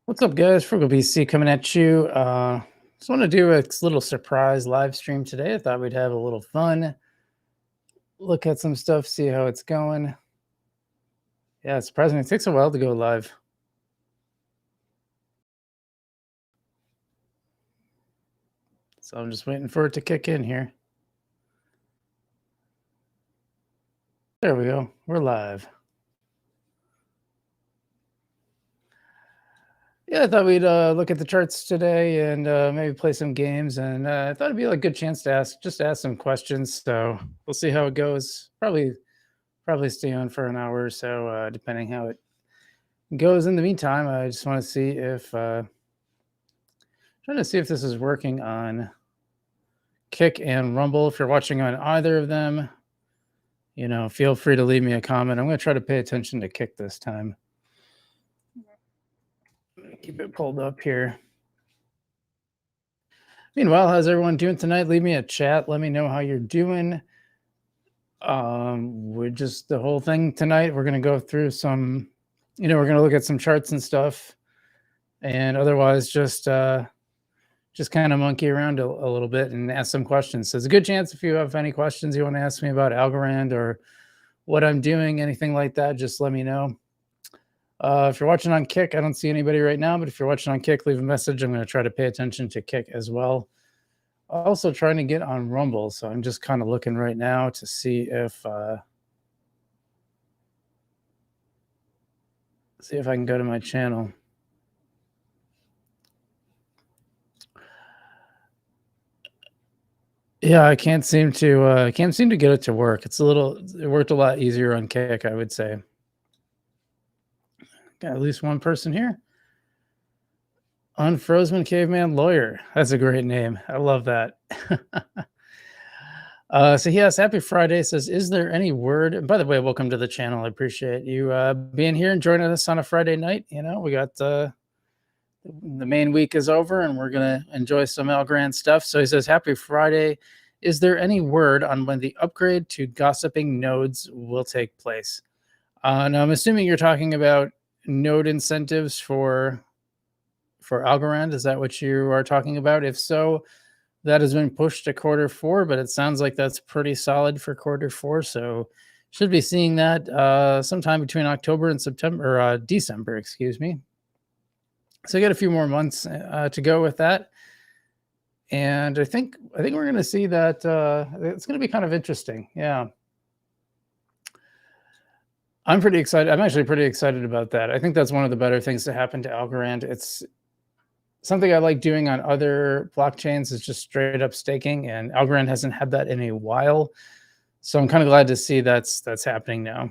What's up, guys? Frugal BC coming at you. Just want to do a little surprise live stream today. I thought we'd have a little fun, look at some stuff, see how it's going. Yeah, it's surprising. It takes a while to go live. So I'm just waiting for it to kick in here. There we go. We're live. Yeah, I thought we'd look at the charts today and maybe play some games. And I thought it'd be a good chance to ask some questions. So we'll see how it goes. Probably stay on for an hour or so, depending how it goes. In the meantime, I just want to see if trying to see if this is working on Kick and Rumble. If you're watching on either of them, feel free to leave me a comment. I'm going to try to pay attention to Kick this time. Keep it pulled up here. Meanwhile, how's everyone doing tonight? Leave me a chat. Let me know how you're doing. We're just the whole thing tonight. We're going to go through some, we're going to look at some charts and stuff, and otherwise just kind of monkey around a little bit and ask some questions. So it's a good chance if you have any questions you want to ask me about Algorand or what I'm doing, anything like that, just let me know. If you're watching on Kick, I don't see anybody right now, but if you're watching on Kick, leave a message. I'm going to try to pay attention to Kick as well. Also trying to get on Rumble, so I'm just kind of looking right now to see if I can go to my channel. Yeah, I can't seem to get it to work. It worked a lot easier on Kick, I would say. Got at least one person here. Unfrozen Caveman Lawyer. That's a great name. I love that. So he asks, happy Friday. Says, is there any word? And by the way, welcome to the channel. I appreciate you being here and joining us on a Friday night. We got the main week is over and we're going to enjoy some Algorand stuff. So he says, happy Friday. Is there any word on when the upgrade to gossiping nodes will take place? Now I'm assuming you're talking about node incentives for Algorand. Is that what you are talking about? If so, that has been pushed to Q4, but it sounds like that's pretty solid for Q4. So should be seeing that sometime between October and December, excuse me. So I got a few more months to go with that. And I think we're going to see that it's going to be kind of interesting. Yeah. I'm pretty excited. I'm actually pretty excited about that. I think that's one of the better things to happen to Algorand. It's something I like doing on other blockchains is just straight up staking, and Algorand hasn't had that in a while. So I'm kind of glad to see that's happening now.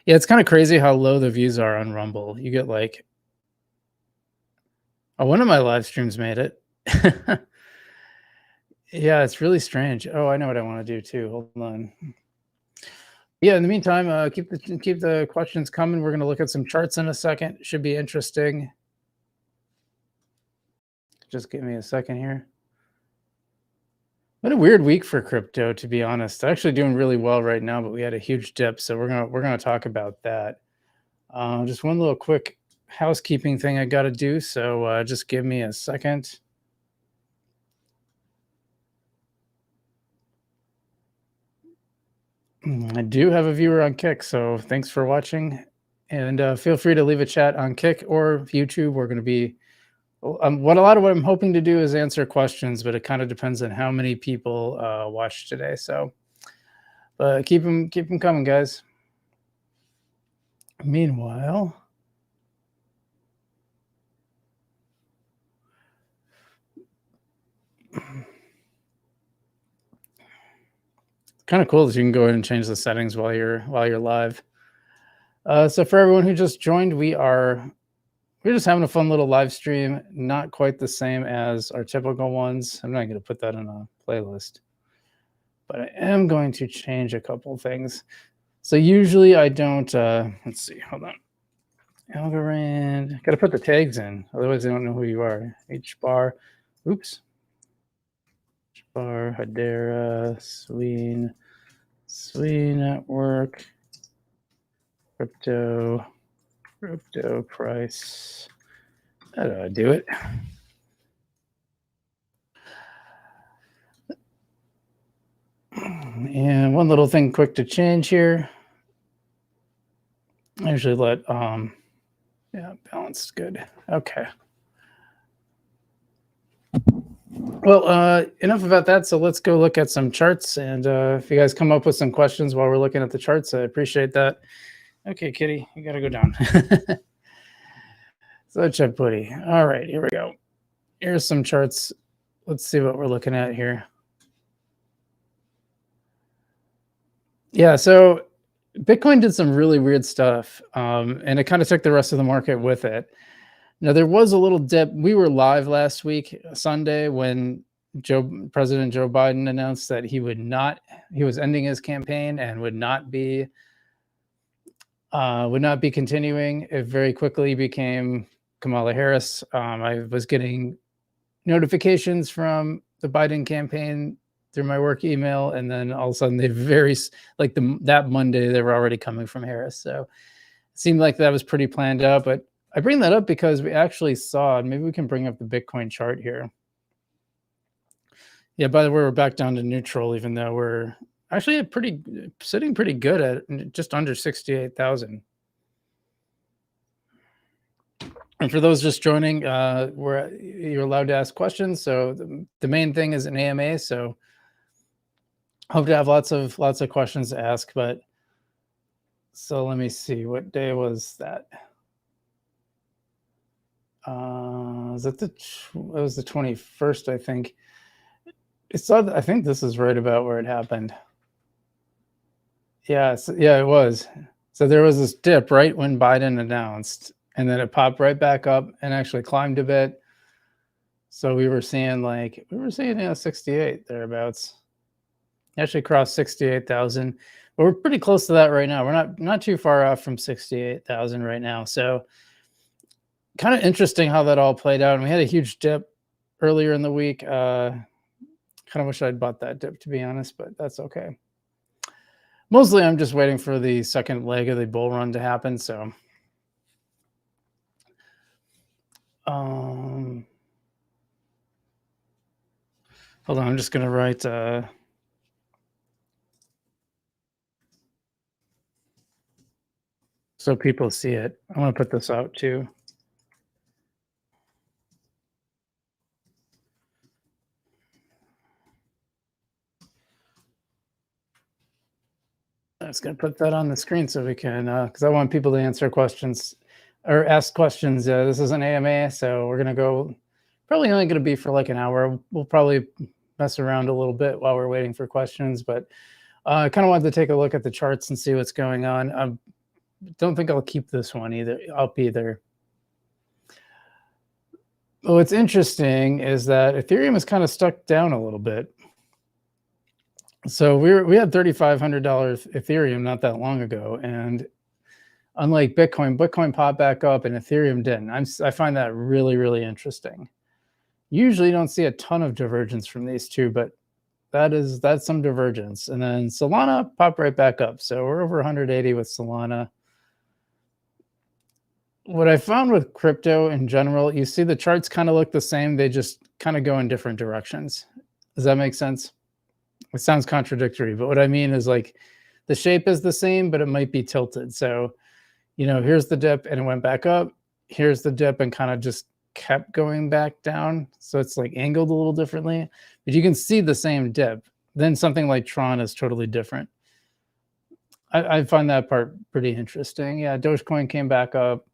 Yeah, it's kind of crazy how low the views are on Rumble. You get like, one of my live streams made it. Yeah, it's really strange. Oh, I know what I want to do too. Hold on. Yeah, in the meantime, keep the questions coming. We're going to look at some charts in a second. Should be interesting. Just give me a second here. What a weird week for crypto, to be honest. Actually doing really well right now, but we had a huge dip, so we're gonna talk about that. Just one little quick housekeeping thing I got to do, so just give me a second. I do have a viewer on Kick, so thanks for watching, and feel free to leave a chat on Kick or YouTube. We're going to be what I'm hoping to do is answer questions, but it kind of depends on how many people watch today. So, but keep them coming, guys. Meanwhile, kind of cool that you can go ahead and change the settings while you're live. So for everyone who just joined, we're just having a fun little live stream. Not quite the same as our typical ones. I'm not going to put that in a playlist, but I am going to change a couple things. So usually I don't. Let's see. Hold on. Algorand. Got to put the tags in, otherwise they don't know who you are. H bar. Oops. H bar. Hedera. Sween Network. Crypto Crypto price. How do I do it? And one little thing quick to change here. I usually let, yeah, balanced good. Okay. Well, enough about that. So let's go look at some charts. And if you guys come up with some questions while we're looking at the charts, I appreciate that. Okay, Kitty, you got to go down. Such a putty. All right, here we go. Here's some charts. Let's see what we're looking at here. Yeah, so Bitcoin did some really weird stuff, and it kind of took the rest of the market with it. Now, there was a little dip. We were live last week, Sunday, when President Joe Biden announced that he was ending his campaign and would not be continuing. It very quickly became Kamala Harris. I was getting notifications from the Biden campaign through my work email, and then all of a sudden that Monday they were already coming from Harris. So it seemed like that was pretty planned out. But I bring that up because we actually saw, and maybe we can bring up the Bitcoin chart here. Yeah, by the way, we're back down to neutral, even though we're actually sitting pretty good at just under 68,000. And for those just joining, you're allowed to ask questions. So the main thing is an AMA. So hope to have lots of questions to ask. But so let me see, what day was that? It was the 21st, I think. I think this is right about where it happened. Yeah, yeah, it was. So there was this dip right when Biden announced, and then it popped right back up and actually climbed a bit. So we were seeing 68 thereabouts. Actually crossed 68,000. But we're pretty close to that right now. We're not too far off from 68,000 right now. So kind of interesting how that all played out. And we had a huge dip earlier in the week. Kind of wish I'd bought that dip, to be honest, but that's okay. Mostly I'm just waiting for the second leg of the bull run to happen. So hold on, I'm just going to write so people see it. I want to put this out too. I was going to put that on the screen so we can, because I want people to answer questions or ask questions. This is an AMA, so we're going to go, probably only going to be for like an hour. We'll probably mess around a little bit while we're waiting for questions, but I kind of wanted to take a look at the charts and see what's going on. I don't think I'll keep this one up either. What's interesting is that Ethereum is kind of stuck down a little bit. So we had $3,500 Ethereum not that long ago, and unlike Bitcoin popped back up and Ethereum didn't. I find that really, really interesting. Usually you don't see a ton of divergence from these two, but that's some divergence. And then Solana popped right back up. So we're over 180 with Solana. What I found with crypto in general, you see the charts kind of look the same. They just kind of go in different directions. Does that make sense? It sounds contradictory, but what I mean is like the shape is the same, but it might be tilted. So, here's the dip and it went back up. Here's the dip and kind of just kept going back down. So it's like angled a little differently, but you can see the same dip. Then something like Tron is totally different. I find that part pretty interesting. Yeah, Dogecoin came back up.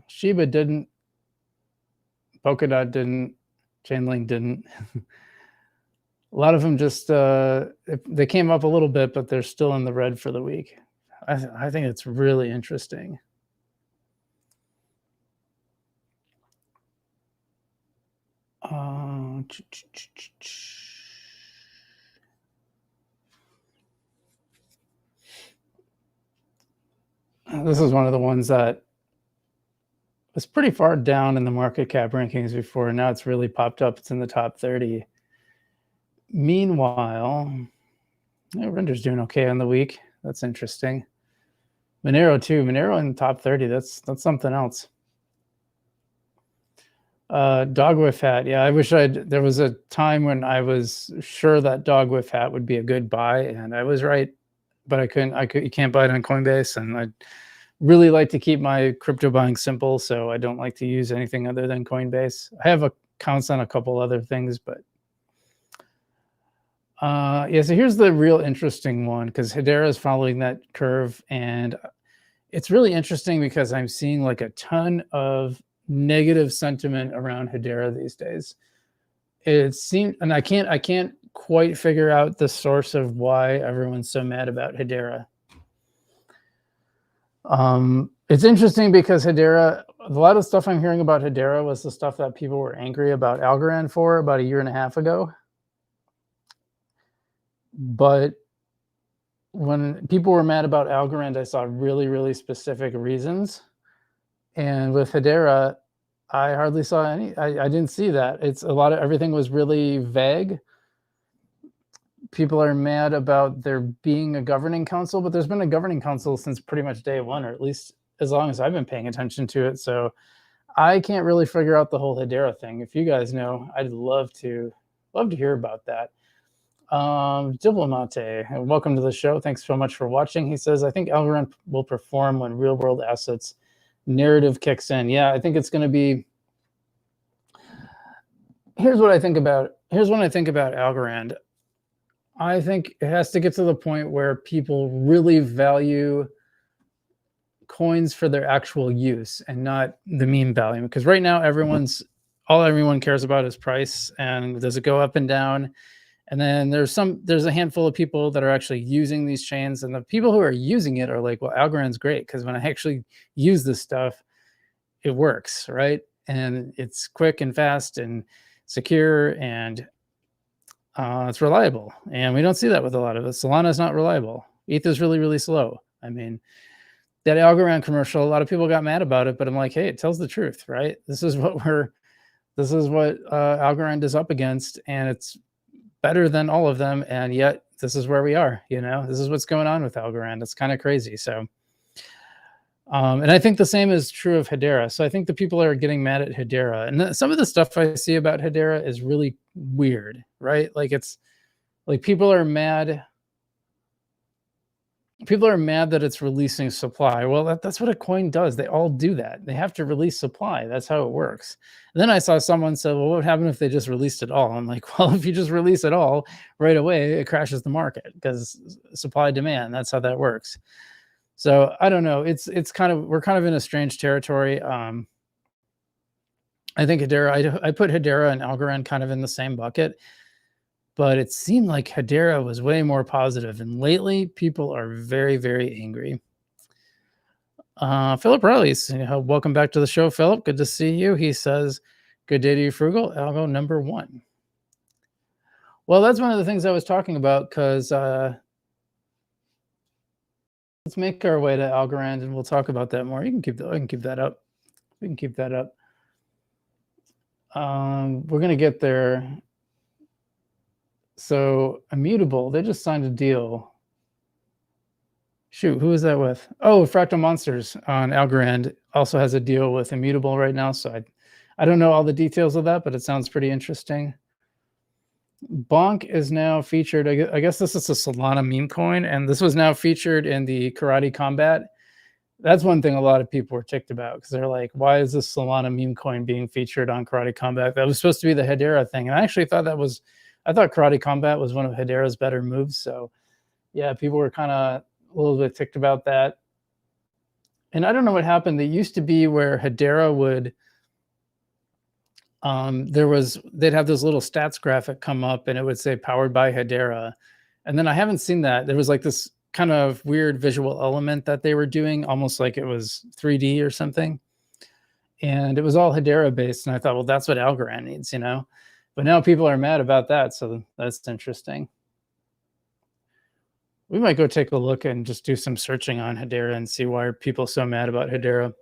Shiba didn't. Polkadot didn't. Chainlink didn't. A lot of them just they came up a little bit, but they're still in the red for the week. I think it's really interesting. This is one of the ones that was pretty far down in the market cap rankings before. Now it's really popped up. It's in the top 30. Meanwhile, Render's doing okay on the week. That's interesting. Monero too. Monero in the top 30. That's something else. Dog with hat. Yeah, I wish there was a time when I was sure that dog with hat would be a good buy, and I was right, but I couldn't. You can't buy it on Coinbase, and I really like to keep my crypto buying simple, so I don't like to use anything other than Coinbase. I have accounts on a couple other things, but yeah. So here's the real interesting one, because Hedera is following that curve, and it's really interesting because I'm seeing like a ton of negative sentiment around Hedera these days. It seems, and I can't quite figure out the source of why everyone's so mad about Hedera. It's interesting because Hedera, a lot of stuff I'm hearing about Hedera was the stuff that people were angry about Algorand for about a year and a half ago. But when people were mad about Algorand, I saw really, really specific reasons. And with Hedera, I hardly saw any. I didn't see that. It's a lot of everything was really vague. People are mad about there being a governing council, but there's been a governing council since pretty much day one, or at least as long as I've been paying attention to it. So I can't really figure out the whole Hedera thing. If you guys know, I'd love to hear about that. Diplomate, welcome to the show. Thanks so much for watching. He says, I think Algorand will perform when real world assets narrative kicks in. Yeah, I think it's going to be. Here's what I think about Algorand. I think it has to get to the point where people really value coins for their actual use and not the meme value. Because right now, all everyone cares about is price, and does it go up and down? And then there's a handful of people that are actually using these chains, and the people who are using it are like, well, Algorand's great because when I actually use this stuff, it works, right? And it's quick and fast and secure, and it's reliable. And we don't see that with a lot of it. Solana is not reliable. ETH is really, really slow. I mean, that Algorand commercial, a lot of people got mad about it, but I'm like, hey, it tells the truth, right? This is what Algorand is up against, and it's better than all of them, and yet this is where we are. This is what's going on with Algorand. It's kind of crazy. So and I think the same is true of Hedera. So I think the people are getting mad at Hedera, and some of the stuff I see about Hedera is really weird, right? Like, it's like people are mad that it's releasing supply. Well, that's what a coin does. They all do that. They have to release supply. That's how it works. And then I saw someone say, well, what would happen if they just released it all? I'm like, well, if you just release it all right away, it crashes the market because supply demand. That's how that works. So I don't know. We're kind of in a strange territory. I think Hedera, I put Hedera and Algorand kind of in the same bucket, but it seemed like Hedera was way more positive, and lately people are very, very angry. Philip Riley's, welcome back to the show, Philip. Good to see you. He says, good day to you, Frugal. Algo number 1. Well, that's one of the things I was talking about, because let's make our way to Algorand, and we'll talk about that more. I can keep that up. We can keep that up. We're going to get there. So Immutable, they just signed a deal. Shoot, who is that with? Oh, Fractal Monsters on Algorand also has a deal with Immutable right now. So I don't know all the details of that, but it sounds pretty interesting. Bonk is now featured. I guess this is a Solana meme coin, and this was now featured in the Karate Combat. That's one thing a lot of people were ticked about, because they're like, why is this Solana meme coin being featured on Karate Combat? That was supposed to be the Hedera thing. And I actually thought I thought Karate Combat was one of Hedera's better moves. So yeah, people were kind of a little bit ticked about that. And I don't know what happened. It used to be where Hedera would, they'd have this little stats graphic come up, and it would say powered by Hedera. And then I haven't seen that. There was like this kind of weird visual element that they were doing, almost like it was 3D or something. And it was all Hedera based. And I thought, well, that's what Algorand needs, But now people are mad about that. So that's interesting. We might go take a look and just do some searching on Hedera and see why are people so mad about Hedera.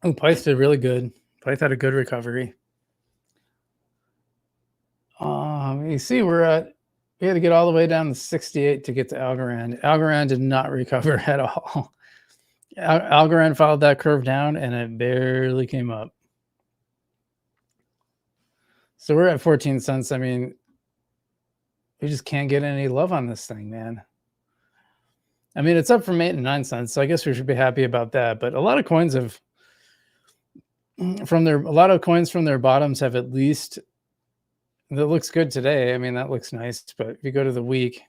Oh, Pyth did really good. Pyth had a good recovery. You see, we're at We had to get all the way down to 68 to get to Algorand. Algorand did not recover at all. Algorand followed that curve down and it barely came up. So we're at 14 cents. I mean, we just can't get any love on this thing, man. I mean, it's up from 8 and 9 cents, so I guess we should be happy about that. But a lot of coins from their bottoms have at least, that looks good today. I mean, that looks nice, but if you go to the week,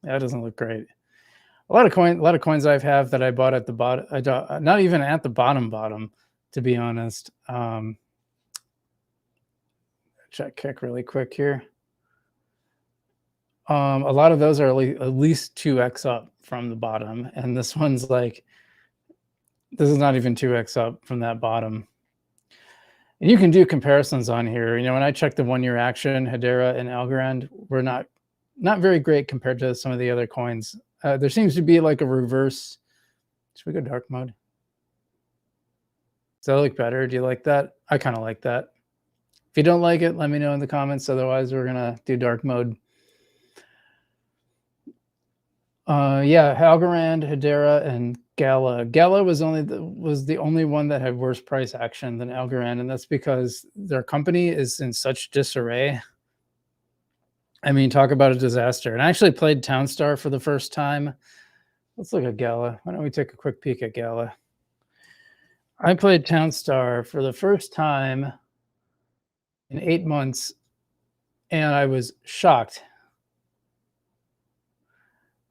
that doesn't look great. A lot of coins I have that I bought at the bottom, not even at the bottom, to be honest. Check kick really quick here. A lot of those are at least 2x up from the bottom, and this one's like, this is not even 2x up from that bottom. And you can do comparisons on here. You know, when I check the 1-year action, Hedera and Algorand were not very great compared to some of the other coins. There seems to be like a reverse. Should we go dark mode? Does that look better? Do you like that? I kind of like that. If you don't like it, let me know in the comments. Otherwise, we're gonna do dark mode. Yeah, Algorand, Hedera, and Gala. Gala was the only one that had worse price action than Algorand, and that's because their company is in such disarray. I mean, talk about a disaster. And I actually played Townstar for the first time. Let's look at Gala. Why don't we take a quick peek at Gala? I played Townstar for the first time in 8 months, and I was shocked.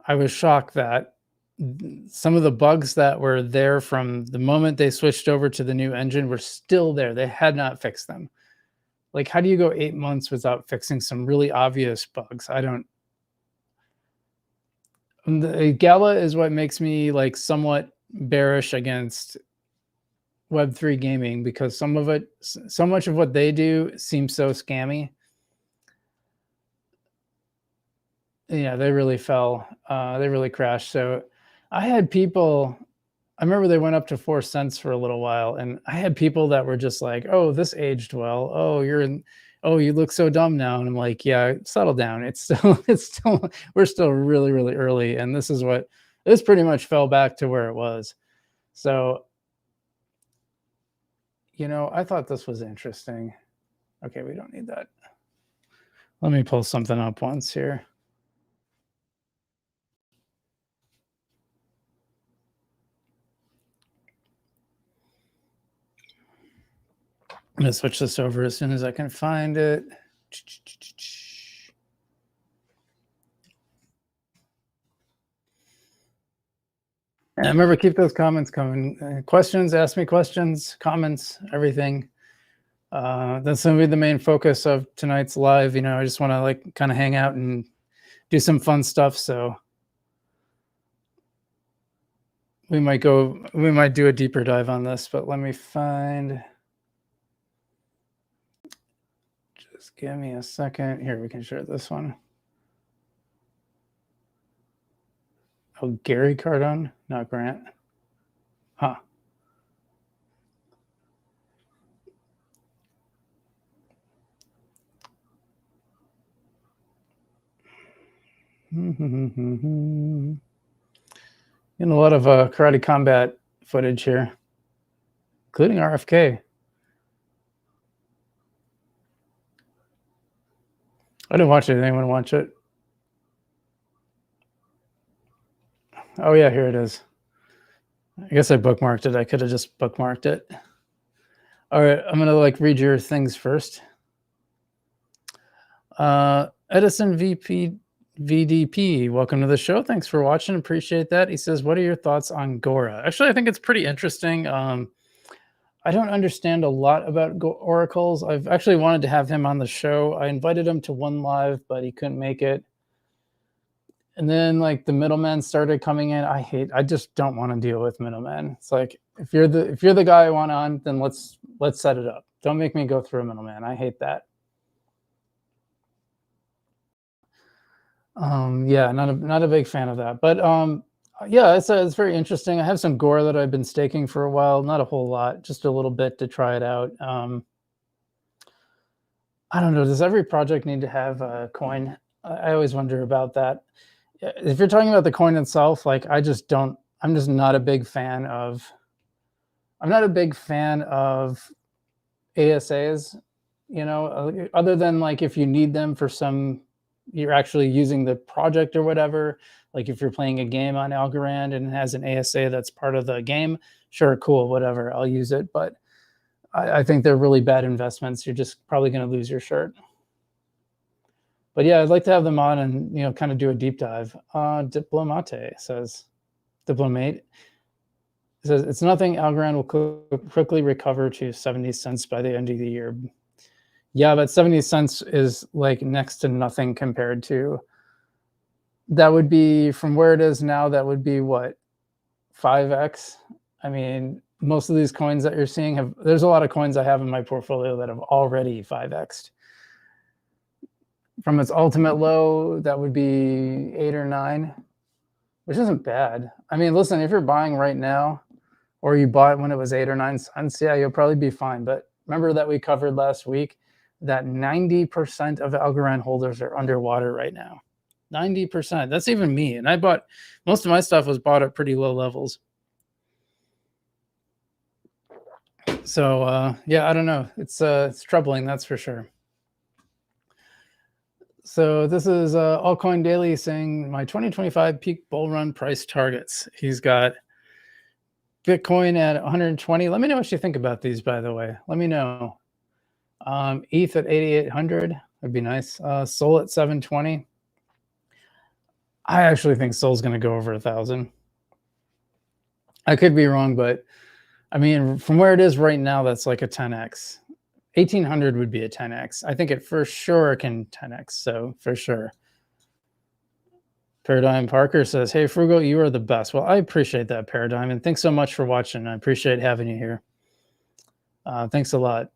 I was shocked that some of the bugs that were there from the moment they switched over to the new engine were still there. They had not fixed them. Like, how do you go 8 months without fixing some really obvious bugs? I don't. The Gala is what makes me like somewhat bearish against Web3 gaming, because so much of what they do seems so scammy. Yeah, they really fell. They really crashed. So I had people, I remember they went up to 4 cents for a little while, and I had people that were just like, oh, this aged well. Oh, you look so dumb now. And I'm like, yeah, settle down. We're still really, really early. And this pretty much fell back to where it was. So, you know, I thought this was interesting. Okay, we don't need that. Let me pull something up once here. I'm going to switch this over as soon as I can find it. And remember, keep those comments coming. Questions, ask me questions, comments, everything. That's going to be the main focus of tonight's live. You know, I just want to like kind of hang out and do some fun stuff. So we might do a deeper dive on this, but let me find. Just give me a second. Here, we can share this one. Oh, Gary Cardone, not Grant. Huh. Getting a lot of karate combat footage here, including RFK. I didn't watch it. Anyone watch it? Oh yeah, here it is. I guess I bookmarked it. I could have just bookmarked it. All right, I'm gonna like read your things first. Edison VDP, welcome to the show. Thanks for watching. Appreciate that. He says, what are your thoughts on Gora? Actually, I think it's pretty interesting. I don't understand a lot about oracles. I've actually wanted to have him on the show. I invited him to one live, but he couldn't make it. And then like the middlemen started coming in. I just don't want to deal with middlemen. It's like, if you're the guy I want on, then let's set it up. Don't make me go through a middleman. I hate that. Yeah, not a big fan of that. But yeah, it's very interesting. I have some Gora that I've been staking for a while. Not a whole lot, just a little bit to try it out. I don't know. Does every project need to have a coin? I always wonder about that. If you're talking about the coin itself, like I just don't. I'm just not a big fan of. I'm not a big fan of ASAs. Other than like if you need them for some, you're actually using the project or whatever. Like if you're playing a game on Algorand and it has an ASA that's part of the game, sure, cool, whatever, I'll use it. But I think they're really bad investments. You're just probably going to lose your shirt. But yeah, I'd like to have them on and kind of do a deep dive. Diplomate says, diplomate says it's nothing. Algorand will quickly recover to 70 cents by the end of the year. Yeah, but 70 cents is like next to nothing compared to. That would be from where it is now. That would be what, 5x. I mean, most of these coins that you're seeing have. There's a lot of coins I have in my portfolio that have already 5x'd. From its ultimate low, that would be 8 or 9, which isn't bad. I mean, listen, if you're buying right now, or you bought when it was 8 or 9 cents, yeah, you'll probably be fine. But remember that we covered last week that 90% of Algorand holders are underwater right now. 90%. That's even me. And I bought, most of my stuff was bought at pretty low levels. So yeah, I don't know. It's troubling, that's for sure. So this is Altcoin Daily saying my 2025 peak bull run price targets. He's got Bitcoin at 120. Let me know what you think about these, by the way. Let me know. ETH at 8,800 would be nice. Sol at 720. I actually think Sol's going to go over 1,000. I could be wrong, but I mean, from where it is right now, that's like a 10x. 1,800 would be a 10x. I think it for sure can 10x. So for sure. Paradigm Parker says, hey, Frugal, you are the best. Well, I appreciate that, Paradigm. And thanks so much for watching. I appreciate having you here. Thanks a lot.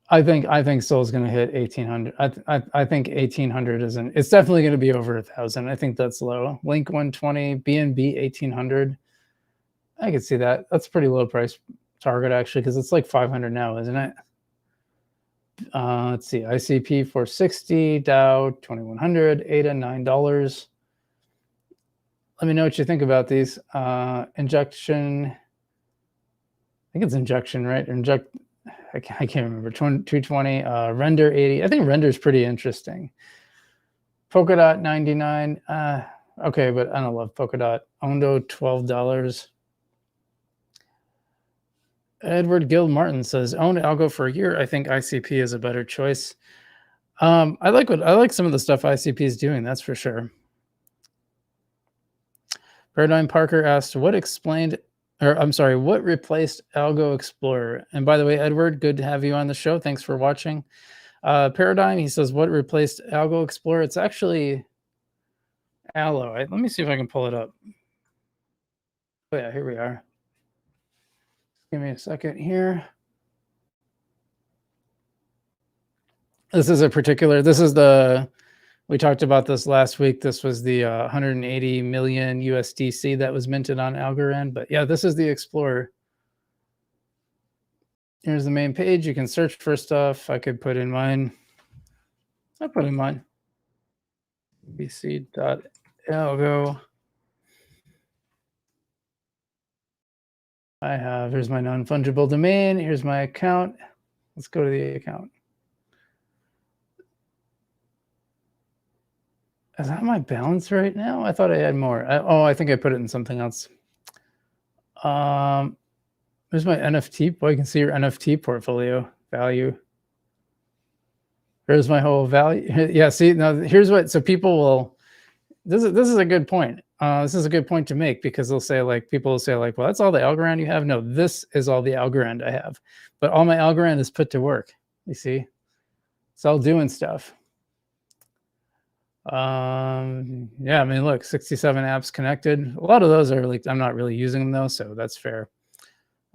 I think Sol's going to hit 1,800. I think 1,800 isn't. It's definitely going to be over 1,000. I think that's low. Link 120, BNB 1,800. I could see that. That's a pretty low price target actually, because it's like 500 now, isn't it? Let's see. ICP 460, Dow 2100, ADA $9. Let me know what you think about these. Injection. I think it's injection, right? Inject. I can't remember. 220. Render 80. I think render is pretty interesting. Polkadot 99. Okay, but I don't love Polkadot. Ondo $12. Edward Gill Martin says, own Algo for a year. I think ICP is a better choice. I like some of the stuff ICP is doing, that's for sure. Paradigm Parker asked, what replaced Algo Explorer? And by the way, Edward, good to have you on the show. Thanks for watching. Paradigm, he says, what replaced Algo Explorer? It's actually Allo. Let me see if I can pull it up. Oh yeah, here we are. Give me a second here. This is we talked about this last week. This was the 180 million USDC that was minted on Algorand. But yeah, this is the Explorer. Here's the main page. You can search for stuff. I could put in mine. I'll put in mine. bc.algo. Here's my non-fungible domain. Here's my account. Let's go to the account. Is that my balance right now? I thought I had more. I think I put it in something else. There's my NFT. Boy, you can see your NFT portfolio value. Here's my whole value. Yeah, see, now here's what, so people will, this is a good point. This is a good point to make, because people will say like, well, that's all the Algorand you have. No, this is all the Algorand I have. But all my Algorand is put to work. You see? It's all doing stuff. Yeah, I mean, look, 67 apps connected. A lot of those are like, I'm not really using them though, so that's fair.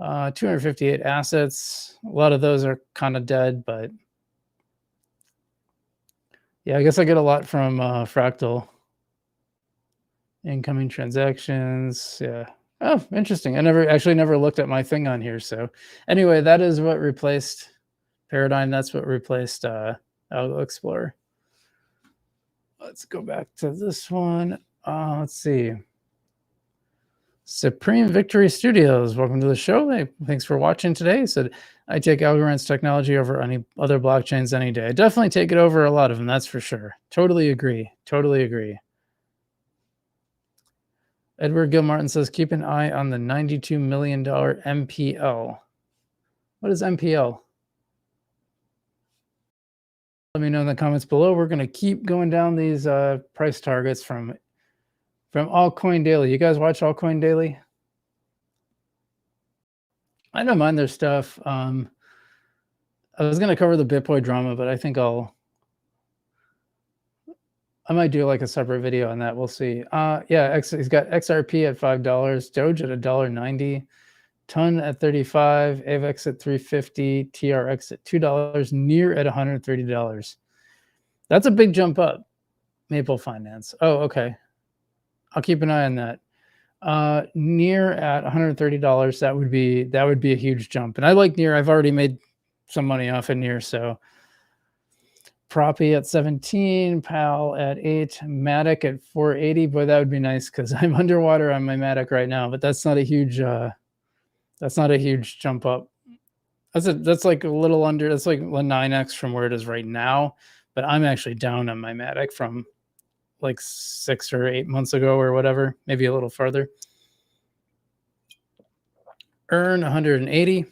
258 assets. A lot of those are kind of dead, but yeah, I guess I get a lot from Fractal. Incoming transactions. Yeah. Oh, interesting. I never looked at my thing on here. So anyway, that is what replaced Paradigm. That's what replaced Algo Explorer. Let's go back to this one. Let's see. Supreme Victory Studios, welcome to the show. Hey, thanks for watching today. He said, I take Algorand's technology over any other blockchains any day. I definitely take it over a lot of them, that's for sure. Totally agree. Totally agree. Edward Gilmartin says, keep an eye on the $92 million MPL. What is MPL? Let me know in the comments below. We're going to keep going down these price targets from Altcoin Daily. You guys watch Altcoin Daily? I don't mind their stuff. I was going to cover the BitBoy drama, but I think I might do like a separate video on that. We'll see. Yeah, he's got XRP at $5, Doge at $1.90, Ton at 35, AVX at 350, TRX at $2, Near at $130. That's a big jump up. Maple Finance. Oh, okay. I'll keep an eye on that. Near at $130. That would be a huge jump. And I like Near. I've already made some money off of Near. So Proppy at 17, PAL at 8, Matic at 480. Boy, that would be nice because I'm underwater on my Matic right now. But that's not a huge jump up. That's like a little under. That's like 9x from where it is right now. But I'm actually down on my Matic from like 6 or 8 months ago or whatever, maybe a little farther. Earn 180,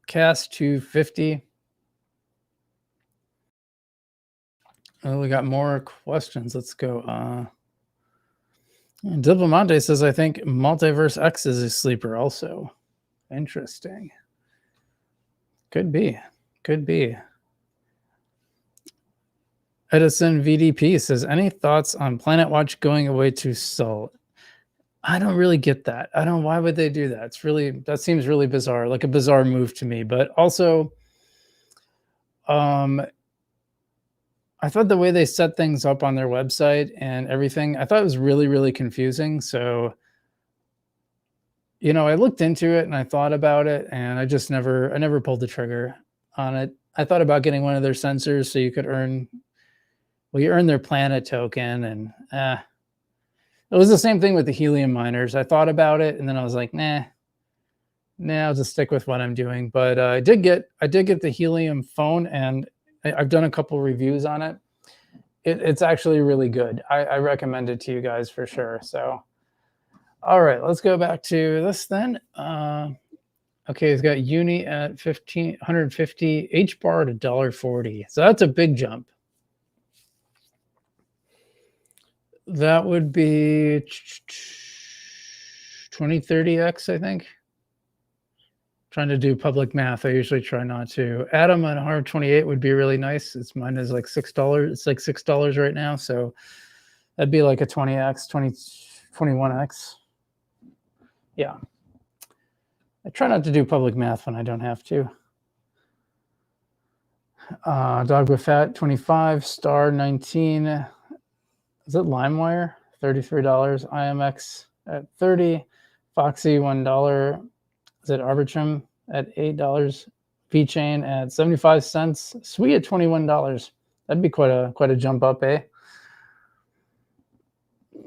Cast 250. Oh, we got more questions. Let's go. Diplomate says, I think Multiverse X is a sleeper also. Interesting. Could be. Could be. Edison VDP says, any thoughts on Planetwatch going away to Sol? I don't really get that. I don't, why would they do that? That seems really bizarre, like a bizarre move to me. But also, I thought the way they set things up on their website and everything, I thought it was really, really confusing. So, I looked into it and I thought about it, and I never pulled the trigger on it. I thought about getting one of their sensors so you could earn, you earn their Planet token, and it was the same thing with the helium miners. I thought about it, and then I was like, nah, I'll just stick with what I'm doing. But I did get the helium phone, and I've done a couple reviews on it. It's actually really good. I recommend it to you guys for sure. So, all right, let's go back to this then. Okay, he's got Uni at 150, H-bar at $1.40. So that's a big jump. That would be 20-30x, I think. Trying to do public math. I usually try not to. Atom at 128 would be really nice. Mine is like $6. It's like $6 right now. So that'd be like a 20x, 21x. Yeah. I try not to do public math when I don't have to. Dog with Fat, 25. Star, 19. Is it LimeWire? $33. IMX at 30. Foxy, $1. Is it Arbitrum at $8? VeChain at 75 cents. Sui at $21. That'd be quite a jump up, eh?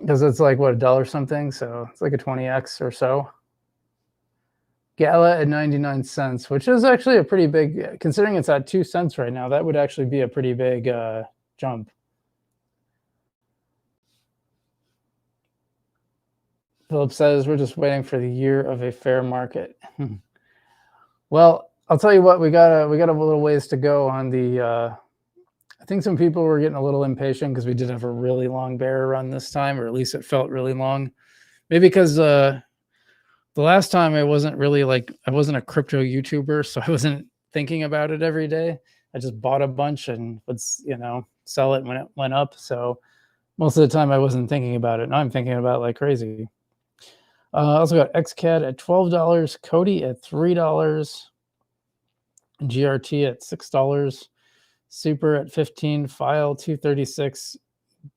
Because it's like what, $1 something, so it's like a 20x or so. Gala at 99 cents, which is actually a pretty big, considering it's at 2 cents right now. That would actually be a pretty big jump. Philip says, we're just waiting for the year of a fair market. Well, I'll tell you what, we got a little ways to go on the, I think some people were getting a little impatient because we did have a really long bear run this time, or at least it felt really long. Maybe because the last time I wasn't a crypto YouTuber, so I wasn't thinking about it every day. I just bought a bunch and would, sell it when it went up. So most of the time I wasn't thinking about it. Now I'm thinking about it like crazy. Also got XCAD at $12, Cody at $3, GRT at $6, Super at 15, File 236,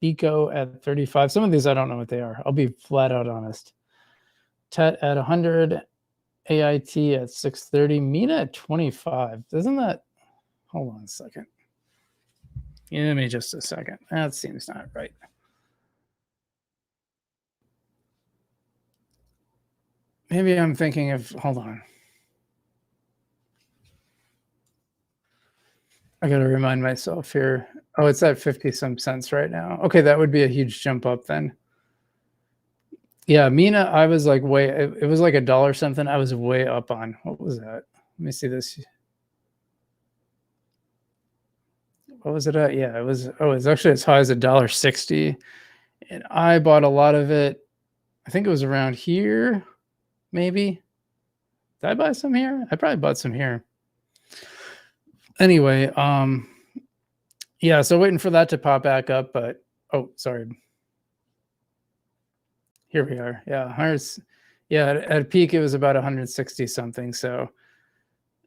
Bico at 35. Some of these I don't know what they are. I'll be flat out honest. TET at 100, AIT at 630, Mina at 25. Isn't that? Hold on a second. Give me just a second. That seems not right. Maybe I'm thinking of, hold on. I got to remind myself here. Oh, it's at 50 some cents right now. Okay, that would be a huge jump up then. Yeah, Mina, I was like it was like $1 something. I was way up on. What was that? Let me see this. What was it at? Yeah, it was, oh, it's actually as high as $1.60. And I bought a lot of it. I think it was around here, maybe. Did I buy some here? I probably bought some here. Anyway, yeah, so waiting for that to pop back up, but oh, sorry. Here we are. Yeah, yeah, at peak it was about 160 something. So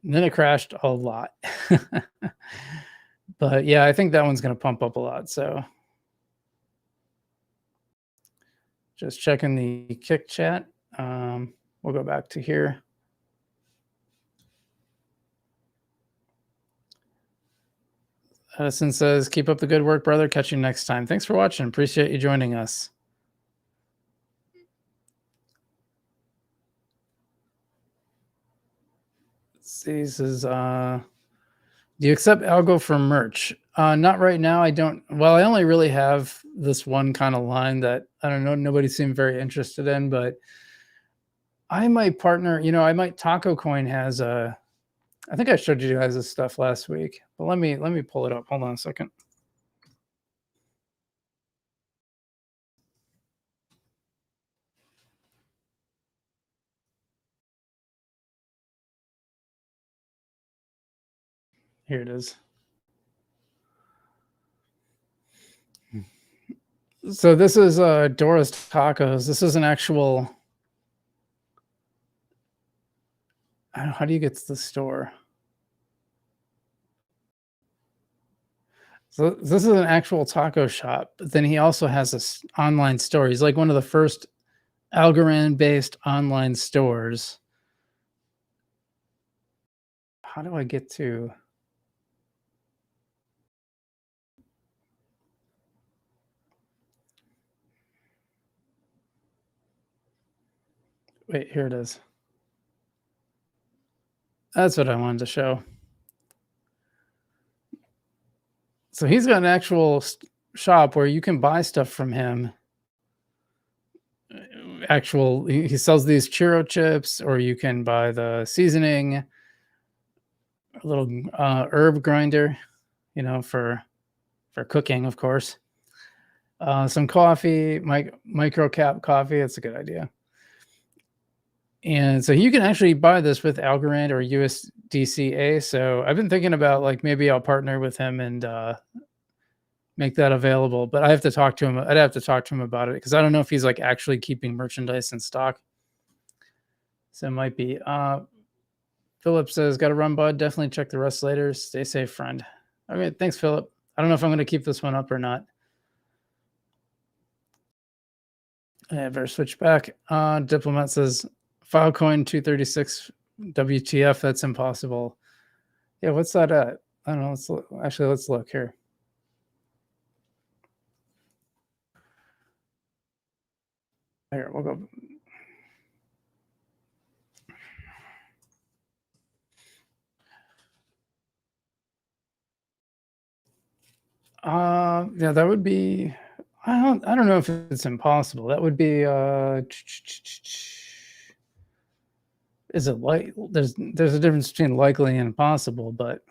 and then it crashed a lot. But yeah, I think that one's going to pump up a lot. So just checking the Kick chat. We'll go back to here. Edison says, keep up the good work, brother. Catch you next time. Thanks for watching. Appreciate you joining us. This is, do you accept Algo for merch? Not right now. I don't. Well, I only really have this one kind of line that I don't know. Nobody seemed very interested in, but I might partner. I might. Tacocoin has a. I think I showed you guys this stuff last week, but let me pull it up. Hold on a second. Here it is. So this is Dora's Tacos. This is an actual. I don't know, how do you get to the store? So this is an actual taco shop, but then he also has this online store. He's like one of the first Algorand based online stores. How do I get to? Wait, here it is. That's what I wanted to show. So he's got an actual shop where you can buy stuff from him. He sells these churro chips, or you can buy the seasoning, a little herb grinder, for cooking, of course. Some coffee, micro cap coffee. That's a good idea. And so you can actually buy this with Algorand or USDCA. So I've been thinking about like maybe I'll partner with him and make that available. But I have to talk to him. I'd have to talk to him about it because I don't know if he's like actually keeping merchandise in stock. So it might be. Philip says, got to run, bud. Definitely check the rest later. Stay safe, friend. All right. Thanks, Philip. I don't know if I'm going to keep this one up or not. I better switch back. Diplomat says, Filecoin 236 WTF. That's impossible. Yeah, what's that at? I don't know. Let's look here. Here, we'll go. Yeah, that would be. I don't know if it's impossible. That would be. Is it like there's a difference between likely and impossible, but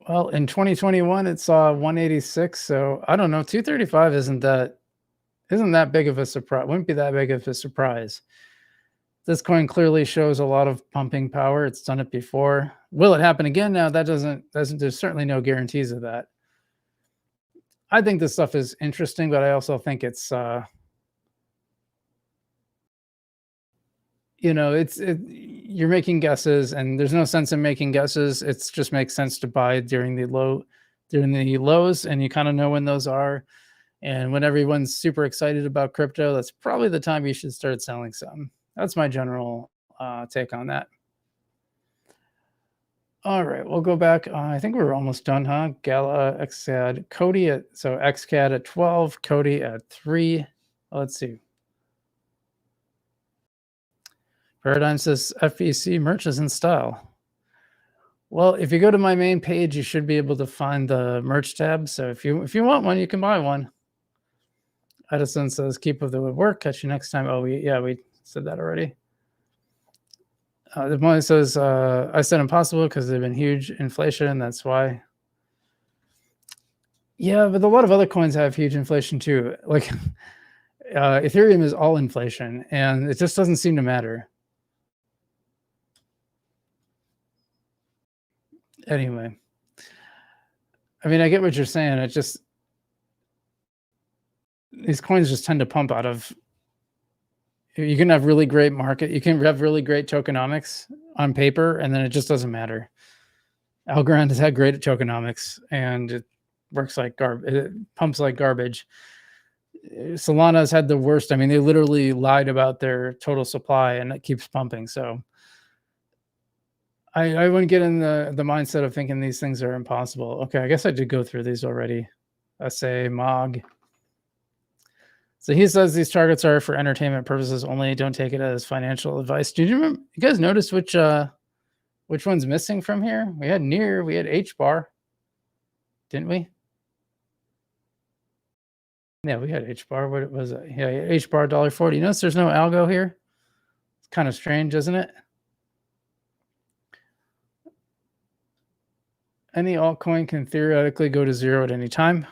well, in 2021 it saw 186, so I don't know. 235 isn't that big of a surprise. Wouldn't be that big of a surprise. This coin clearly shows a lot of pumping power. It's done it before. Will it happen again? Now that doesn't. There's certainly no guarantees of that. I think this stuff is interesting, but I also think it's you're making guesses, and there's no sense in making guesses. It just makes sense to buy during the lows, and you kind of know when those are. And when everyone's super excited about crypto, that's probably the time you should start selling some. That's my general take on that. All right, we'll go back. I think we were almost done, huh? Gala, XCAD, Cody so XCAD at 12, Cody at 3. Let's see. Paradigm says FEC merch is in style. Well, if you go to my main page, you should be able to find the merch tab. So if you want one, you can buy one. Edison says, keep up the good work. Catch you next time. Oh, we said that already. The one says, I said impossible because there's been huge inflation. That's why. Yeah, but a lot of other coins have huge inflation too. Like Ethereum is all inflation, and it just doesn't seem to matter. Anyway, I mean, I get what you're saying. It just, these coins just tend to pump out of, you can have really great market, you can have really great tokenomics on paper, and then it just doesn't matter. Algorand has had great tokenomics, and it works like it pumps like garbage. Solana's had the worst. I mean, they literally lied about their total supply, and it keeps pumping. So I wouldn't get in the mindset of thinking these things are impossible. Okay, I guess I did go through these already. SA, MOG. So he says these targets are for entertainment purposes only. Don't take it as financial advice. Did you remember? You guys notice which one's missing from here? We had near, we had H bar, didn't we? Yeah, we had H bar. What was it? Yeah, H bar $1.40. Notice there's no algo here. It's kind of strange, isn't it? Any altcoin can theoretically go to zero at any time.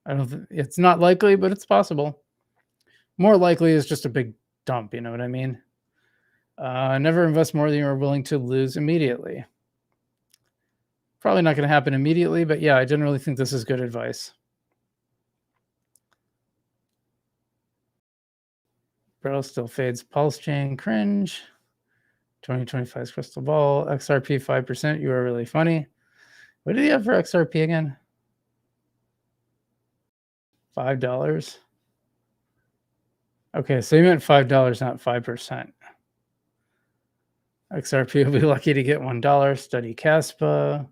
I don't. It's not likely, but it's possible. More likely is just a big dump. You know what I mean? Never invest more than you are willing to lose immediately. Probably not going to happen immediately, but yeah, I generally think this is good advice. Bro still fades. Pulse chain cringe. 2025's crystal ball. XRP 5%. You are really funny. What did he have for XRP again? $5. Okay, so you meant $5, not 5%. XRP will be lucky to get $1. Study Caspa.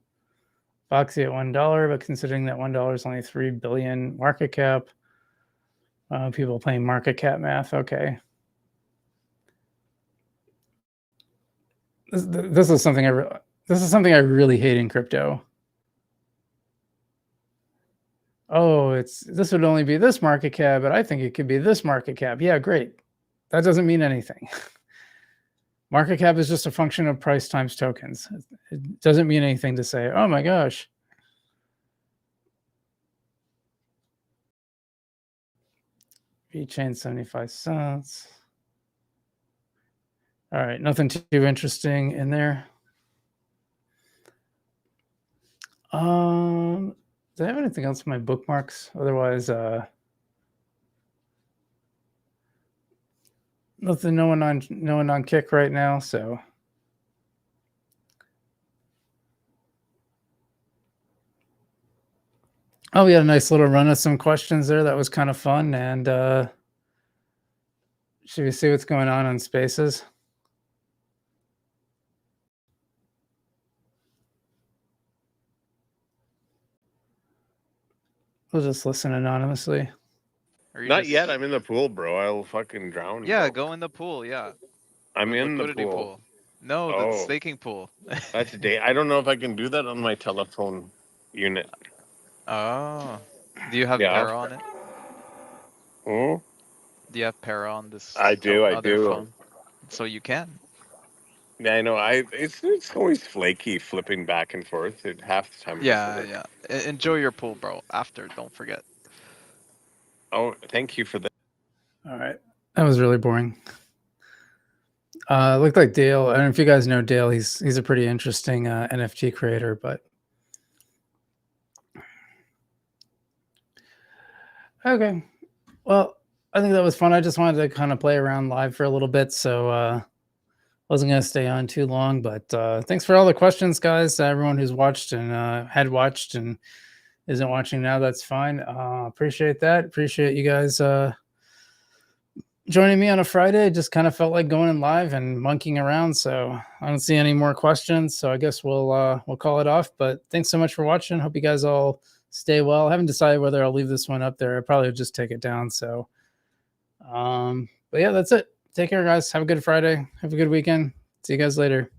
Foxy at $1, but considering that $1 is only 3 billion market cap, people playing market cap math. Okay. This is something I really hate in crypto. Oh, this would only be this market cap, but I think it could be this market cap. Yeah, great. That doesn't mean anything. Market cap is just a function of price times tokens. It doesn't mean anything to say, oh my gosh. VeChain 75 cents. All right, nothing too interesting in there. Do I have anything else in my bookmarks? Otherwise, nothing. No one on kick right now. So, oh, we had a nice little run of some questions there. That was kind of fun. And should we see what's going on Spaces? We'll just listen anonymously. Not yet. I'm in the pool, bro. I'll fucking drown. Yeah, bro. go in the pool. Yeah. I'm in the pool. No, the staking pool. That's a day. I don't know if I can do that on my telephone unit. Oh. Do you have Para on it? Hmm? Do you have Para on this? I do. Phone? So you can. Yeah, I know. It's always flaky, flipping back and forth at half the time. Yeah. Enjoy your pool, bro. After, don't forget. Oh, thank you for that. All right, that was really boring. Looked like Dale. I don't know if you guys know Dale. He's a pretty interesting NFT creator, but okay. Well, I think that was fun. I just wanted to kind of play around live for a little bit, so wasn't going to stay on too long. But thanks for all the questions, guys. Everyone who's watched and had watched and isn't watching now, that's fine. Appreciate that. Appreciate you guys joining me on a Friday. Just kind of felt like going in live and monkeying around. So I don't see any more questions. So I guess we'll call it off. But thanks so much for watching. Hope you guys all stay well. I haven't decided whether I'll leave this one up there. I probably would just take it down. So, but yeah, that's it. Take care, guys. Have a good Friday. Have a good weekend. See you guys later.